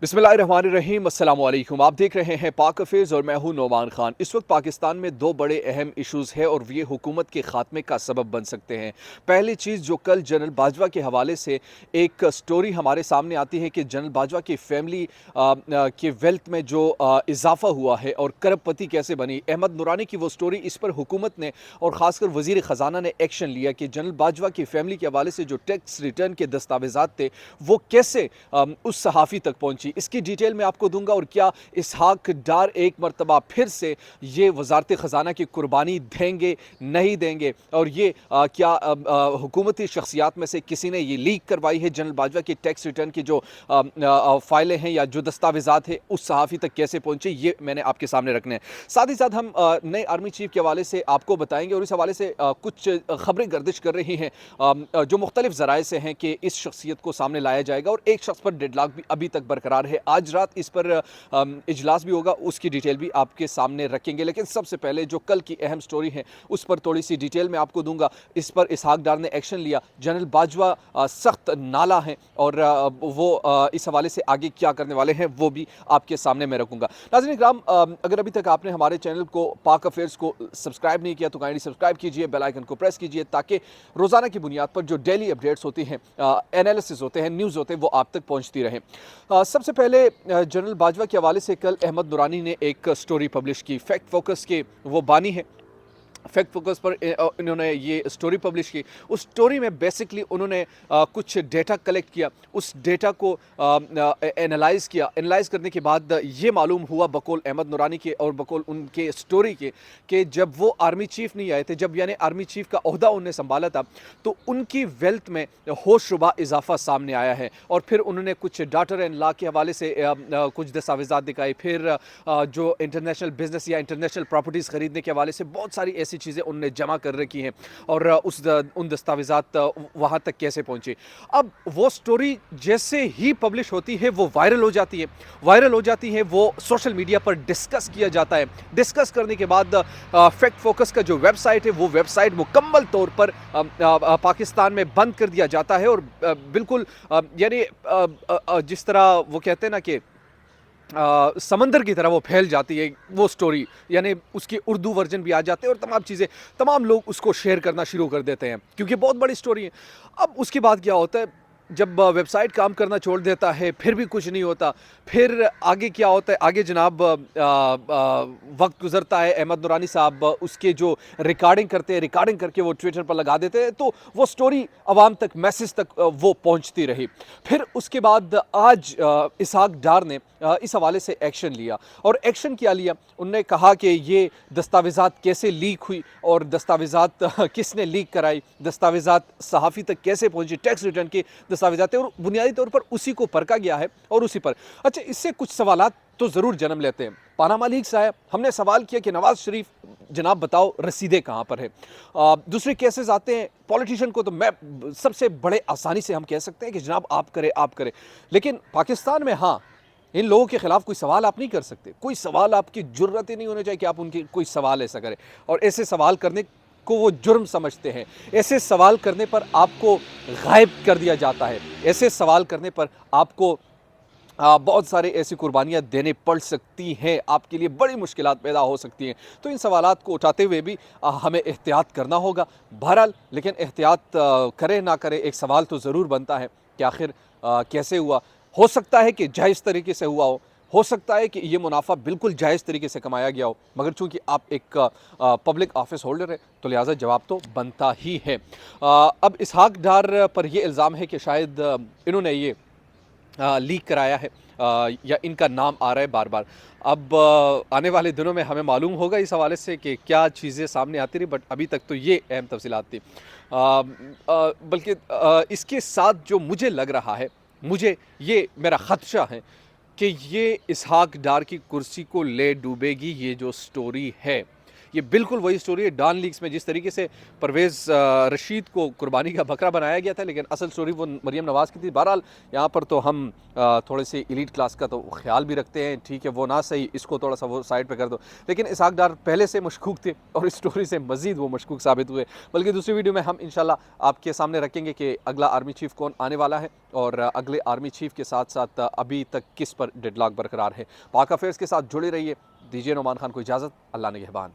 बिस्मिल्लाहिर्रहमानिर्रहीम, अस्सलाम वालेकुम। आप देख रहे हैं पाक अफेयर्स और मैं हूं नोमान खान। इस वक्त पाकिस्तान में दो बड़े अहम इश्यूज़ हैं और ये हुकूमत के ख़ात्मे का सबब बन सकते हैं। पहली चीज़ जो कल जनरल बाजवा के हवाले से एक स्टोरी हमारे सामने आती है कि जनरल बाजवा की फैमिली के वेल्थ में जो इजाफा हुआ है और करबपति कैसे बनी। अहमद नूरानी की वो स्टोरी, इस पर हुकूमत ने और ख़ासकर वज़ीर ख़जाना ने एक्शन लिया कि जनरल बाजवा की फैमिली के हवाले से जो टैक्स रिटर्न के दस्तावेज़ात थे वो कैसे उस सहाफ़ी तक पहुँची। इसकी डिटेल मैं आपको दूंगा और क्या इसहाक डार एक मरतबा फिर से ये वजारत ख़जाना की कुर्बानी देंगे, नहीं देंगे, और ये क्या हुकूमती शख्सियात में से किसी ने ये लीक करवाई है जनरल बाजवा की टैक्स रिटर्न की जो फाइलें हैं या जो दस्तावेज़ात हैं उस सहाफ़ी तक कैसे पहुँचे, ये मैंने आपके सामने रखने हैं। साथ ही साथ हम नए आर्मी चीफ के हवाले से आपको बताएंगे और इस हवाले से कुछ खबरें गर्दिश कर रही हैं जो मुख्तलिफ ज़राए से हैं कि इस शख्सियत को सामने लाया जाएगा और एक शख्स पर डेडलॉक भी अभी तक बरकरार है। आज रात इस पर इजलास भी होगा, उसकी डिटेल भी आपके सामने रखेंगे। लेकिन सबसे पहले जो कल की अहम स्टोरी है उस पर थोड़ी सी डिटेल मैं आपको दूंगा। इस पर इसहाक डार ने एक्शन लिया, जनरल बाजवा सख्त नाला हैं और वो इस हवाले से आगे क्या करने वाले हैं वो भी आपके सामने मैं रखूंगा। नाज़रीन इकराम, अगर अभी तक आपने हमारे चैनल को पाक अफेयर्स को सब्सक्राइब नहीं किया तो काइंडली सब्सक्राइब कीजिए, बेल आइकन को प्रेस कीजिए ताकि रोज़ाना की बुनियाद पर जो डेली अपडेट्स होती हैं, एनालिसिस होते हैं, न्यूज़ होते हैं, वो आप तक पहुँचती रहें। सबसे पहले जनरल बाजवा के हवाले से कल अहमद नूरानी ने एक स्टोरी पब्लिश की। फैक्ट फोकस के वो बानी है, फैक्ट फोकस पर इन्होंने ये स्टोरी पब्लिश की। उस स्टोरी में बेसिकली उन्होंने कुछ डेटा कलेक्ट किया, उस डेटा को एनालाइज़ किया। एनालाइज़ करने के बाद ये मालूम हुआ बकौल अहमद नूरानी के और बकौल उनके स्टोरी के कि जब वो आर्मी चीफ नहीं आए थे, जब यानी आर्मी चीफ का ओहदा उन्होंने संभाला था, तो उनकी वेल्थ में होशरुबा इजाफा सामने आया है। और फिर उन्होंने कुछ डाटर एंड लॉ के हवाले से कुछ दस्तावेज़ात दिखाए। फिर जो इंटरनेशनल बिजनेस या इंटरनेशनल प्रॉपर्टीज़ खरीदने के हवाले से बहुत सारी ऐसी चीज़ें उनने जमा कर रखी हैं और उन दस्तावेज़ात वहाँ तक कैसे पहुँचे। अब वो स्टोरी जैसे ही पब्लिश होती है वो वायरल हो जाती है, वो सोशल मीडिया पर डिस्कस किया जाता है। डिस्कस करने के बाद फैक्ट फोकस का जो वेबसाइट है वो वेबसाइट मुकम्मल तौर पर पाकिस्तान में बंद कर दिया जाता है और बिल्कुल यानी जिस तरह वो कहते हैं ना कि समंदर की तरह वो फैल जाती है वो स्टोरी, यानी उसकी उर्दू वर्जन भी आ जाते हैं और तमाम चीज़ें, तमाम लोग उसको शेयर करना शुरू कर देते हैं क्योंकि बहुत बड़ी स्टोरी है। अब उसके बाद क्या होता है, जब वेबसाइट काम करना छोड़ देता है फिर भी कुछ नहीं होता। फिर आगे क्या होता है, आगे जनाब वक्त गुजरता है, अहमद नूरानी साहब उसके जो रिकॉर्डिंग करते हैं, रिकॉर्डिंग करके वो ट्विटर पर लगा देते हैं, तो वो स्टोरी आवाम तक, मैसेज तक वो पहुंचती रही। फिर उसके बाद आज इसहाक डार ने इस हवाले से एक्शन लिया और एक्शन क्या लिया, उनने कहा कि ये दस्तावेज़ात कैसे लीक हुई और दस्तावेज़ात किसने लीक कराई, दस्तावेज़ात सहाफ़ी तक कैसे पहुंची, टैक्स रिटर्न के दस्तावेज़ात और बुनियादी तौर पर उसी को परखा गया है और उसी पर। अच्छा, इससे कुछ सवालात तो ज़रूर जन्म लेते हैं। पानामा लीक्स आया, हमने सवाल किया कि नवाज़ शरीफ जनाब बताओ रसीदें कहाँ पर है। दूसरे केसेस आते हैं, पॉलिटिशियन को तो मैं सबसे बड़े आसानी से हम कह सकते हैं कि जनाब आप करें, लेकिन पाकिस्तान में हाँ, इन लोगों के खिलाफ कोई सवाल आप नहीं कर सकते, कोई सवाल आपकी जुर्रत ही नहीं होनी चाहिए कि आप उनकी कोई सवाल ऐसा करें, और ऐसे सवाल करने को वो जुर्म समझते हैं। ऐसे सवाल करने पर आपको गायब कर दिया जाता है, ऐसे सवाल करने पर आपको बहुत सारे ऐसी कुर्बानियाँ देने पड़ सकती हैं, आपके लिए बड़ी मुश्किलात पैदा हो सकती हैं। तो इन सवालात को उठाते हुए भी हमें एहतियात करना होगा। बहरहाल, लेकिन एहतियात करें ना करें, एक सवाल तो ज़रूर बनता है कि आखिर कैसे हुआ। हो सकता है कि जायज़ तरीके से हुआ हो सकता है कि ये मुनाफा बिल्कुल जायज़ तरीके से कमाया गया हो, मगर चूंकि आप एक पब्लिक ऑफिस होल्डर है तो लिहाजा जवाब तो बनता ही है। अब इसहाक डार पर यह इल्ज़ाम है कि शायद इन्होंने ये लीक कराया है या इनका नाम आ रहा है बार बार। अब आने वाले दिनों में हमें मालूम होगा इस हवाले से कि क्या चीज़ें सामने आती रही, बट अभी तक तो ये अहम तफसीलात थी। बल्कि इसके साथ जो मुझे लग रहा है, मुझे ये मेरा ख़दशा है कि ये इसहाक डार की कुर्सी को ले डूबेगी ये जो स्टोरी है। ये बिल्कुल वही स्टोरी है डॉन लीक्स में, जिस तरीके से परवेज़ रशीद को कुर्बानी का बकरा बनाया गया था, लेकिन असल स्टोरी वो मरियम नवाज़ की थी। बहरहाल यहाँ पर तो हम थोड़े से एलीट क्लास का तो ख्याल भी रखते हैं, ठीक है वो ना सही, इसको थोड़ा सा वो साइड पे कर दो, लेकिन इसहाक डार पहले से मशकूक थे और इस स्टोरी से मज़ीद वो मशकूक साबित हुए। बल्कि दूसरी वीडियो में हम इंशाल्लाह आपके सामने रखेंगे कि अगला आर्मी चीफ़ कौन आने वाला है और अगले आर्मी चीफ़ के साथ साथ अभी तक किस पर डेडलॉक बरकरार है। पाक अफेयर्स के साथ जुड़े रहिए। दीजिए नोमान खान को इजाज़त। अल्लाह निगहबान।